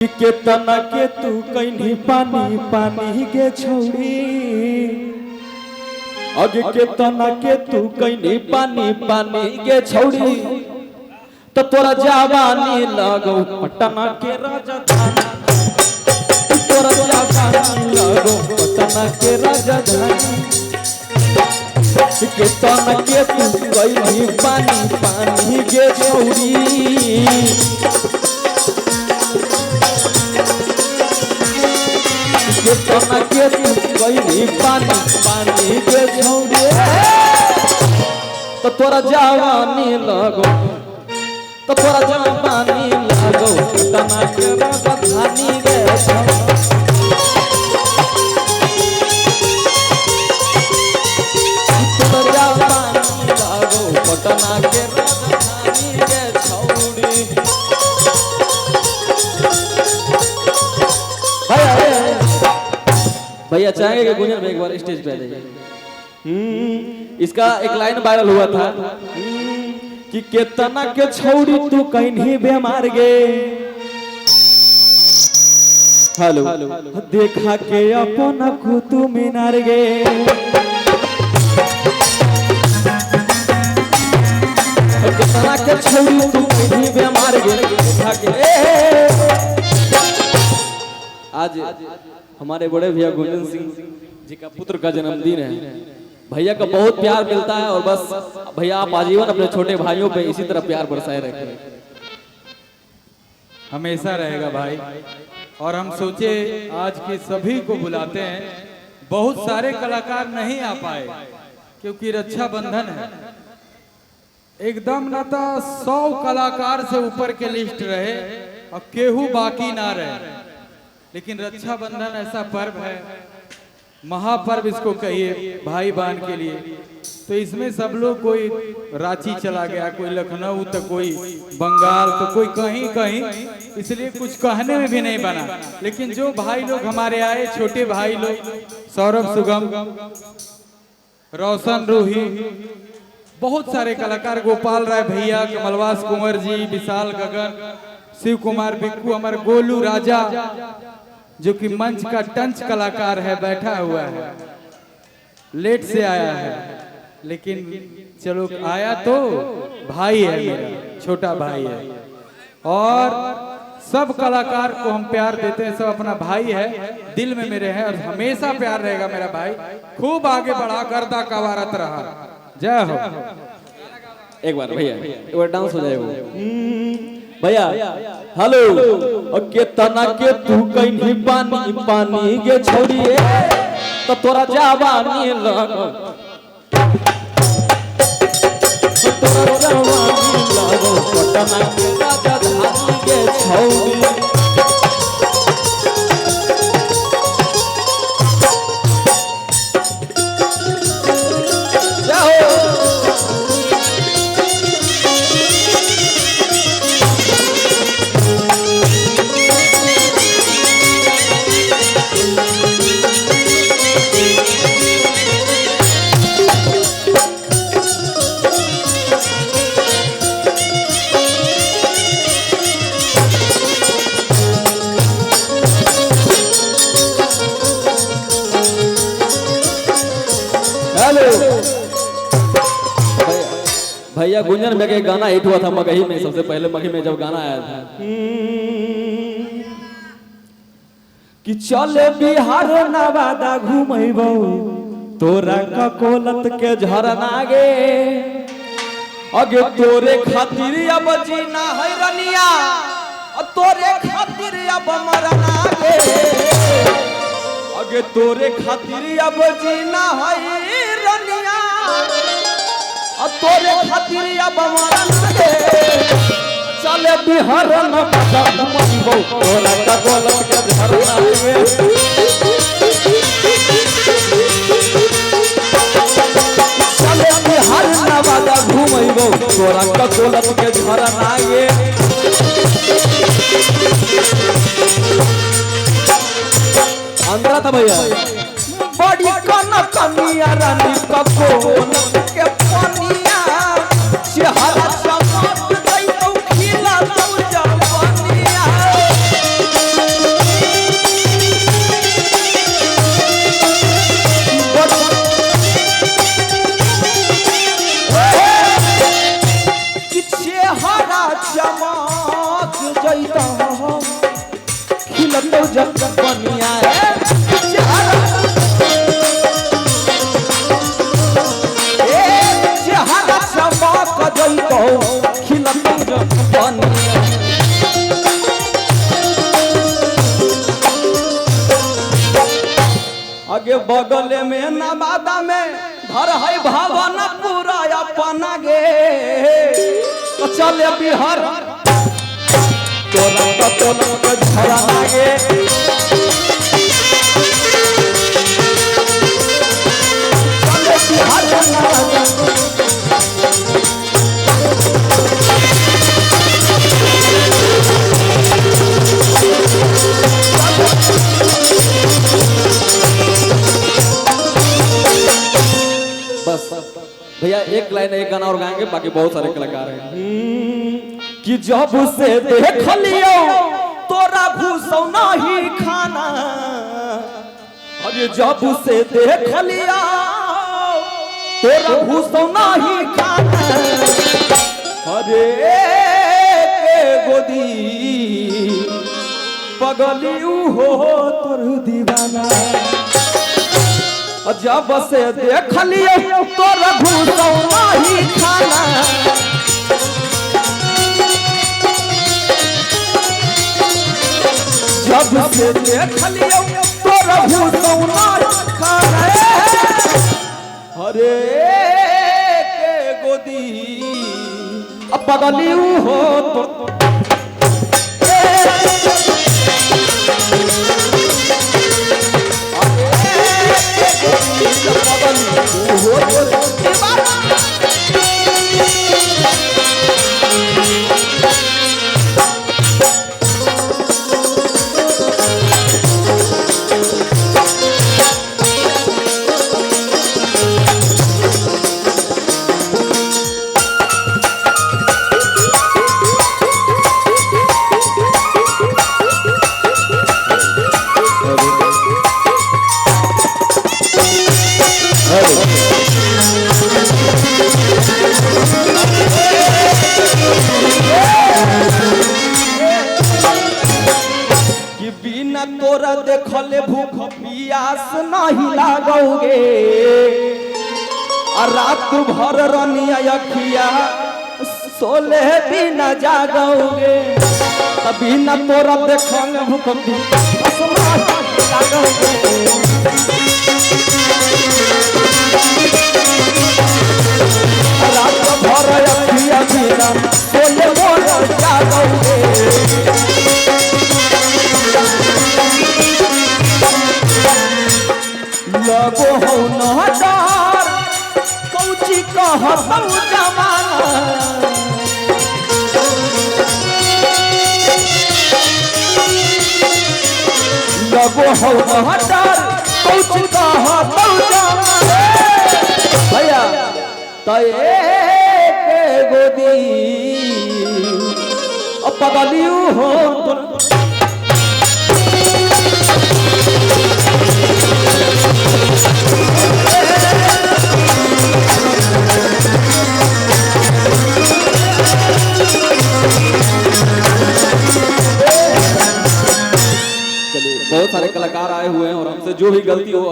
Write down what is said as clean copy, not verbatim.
केतना के तू कहीं पानी पानी के छौड़ी अगे केतना के तू कहीं पानी पानी के छौड़ी तो तोरा जवानी लगो पटना के राजधानी तोरा जवानी लगो पटना के राजधानी केतना के तू कहीं पानी पानी के छौड़ी केतना के तू कहीं पानी पानी के छौड़ी तो तोरा जवानी लगो तो तोरा जवानी लगो केतना के राजधानी गे तोरा जवानी लगो पटना के राजधानी गे छौड़ी। भैया चाहेंगे कि गुंजन में एक बार स्टेज पे आ जाइए। इसका एक लाइन वायरल हुआ था कि केतना के छौड़ी तू कहीं बेमार गे हेलो देखा के अपन कुतु मीनार गे केतना के छौड़ी तू कहीं बेमार गे देखा के आज हमारे बड़े भैया गुंजन सिंह जी का पुत्र का जन्मदिन है। भैया का बहुत प्यार मिलता है और बस भैया आप आजीवन अपने छोटे भाइयों पे इसी तरह प्यार बरसाए रखें। हमेशा रहेगा भाई। और हम सोचे आज के सभी को बुलाते हैं। बहुत सारे कलाकार नहीं आ पाए क्योंकि रक्षाबंधन है। एकदम ना तो 100 कलाकार से ऊपर के लिस्ट रहे और केहू बाकी ना रहे। लेकिन रक्षाबंधन ऐसा पर्व है, महापर्व इसको कहिए भाई बहन के लिए। तो इसमें सब लोग कोई रांची चला गया, कोई लखनऊ, तो कोई बंगाल, तो कोई कहीं कहीं, इसलिए कुछ कहने में भी नहीं बना। लेकिन जो भाई लोग हमारे आए, छोटे भाई लोग, सौरभ सुगम, रोशन रूही, बहुत सारे कलाकार, गोपाल राय भैया, कमलवास कुंवर जी, विशाल गगन, शिव कुमार बिक्कू, हमारे गोलू राजा जो कि मंच का टंच कलाकार है, बैठा हुआ है, लेट से आया है लेकिन चलो आया तो भाई है, मेरा छोटा भाई है। और सब कलाकार को हम प्यार देते हैं, सब अपना भाई है, दिल में मेरे हैं और हमेशा प्यार रहेगा मेरा भाई। खूब आगे बढ़ा करता कवारत रहा। जय हो। एक बार भैया एक बार डांस हो जाएगा भैया। हेलो और केतना के तू कहीं पानी पानी के छौड़ी तो तोरा जवानी लगो तोरा जवानी लगो पटना के राजधानी के छौड़ी। भैया गुंजन में एक गाना हिट हुआ था मगही में, सबसे पहले मगही में जब गाना आया था कि चले बिहार नवादा घूमेबो तोरा ककोलत के झरना गे अगे तोरे खातिर अब जीना है रनिया तोरे खातिर अब मरना गे अगे तोरे खातिर अब जीना है रनिया तोरे खातिर अब मरना गे चले बिहार नवादा घूमेबो तोरा ककोलत के झरना गे चले बिहार नवादा घूमेबो तोरा ककोलत के झरना गे। अंदर था भैया बड़ी कनिया रानी ककोलत के पनिया चेहरा चमक गई तो खिला तो जवानिया खिलतो जब बनिया चेहरा चमक जइतो खिलतो जब बनिया। आगे बगल में नवादा में घर है भवन पूरा अपना गे तो चले बिहार तोरा तो झरा गे चले बिहार बस भैया एक लाइन एक गाना और गाएंगे, बाकी बहुत सारे कलाकार हैं। कि जब से देख लियो तोरा घुसौ नहीं खाना, अरे जब से देख लिया तोरा घुसौ नहीं खाना, अरे गोदी पगलियू हो तोर दीवाना। जब से देख लियो तोरा घुसौ नहीं खाना, जब से देख लियो तोरा घुसौ नहीं खाना, अरे के गोदी पगलियू हो तो बिना तोरा देखले भूख पियास नहीं लागोगे, और रात भर रनिया अखिया सोले बिना जागोगे। बिना तोरा देखले भूख पियास नहीं लागोगे, रात भर अखिया बिना सोले बिना जागोगे। लगो हो न डर कौची कहतौ जमाना, लगो हो न डर कौची कहतौ जमाना। भैया तये के गोदी पगलियू हो तो बहुत सारे कलाकार आए हुए हैं और हमसे जो भी गलती हो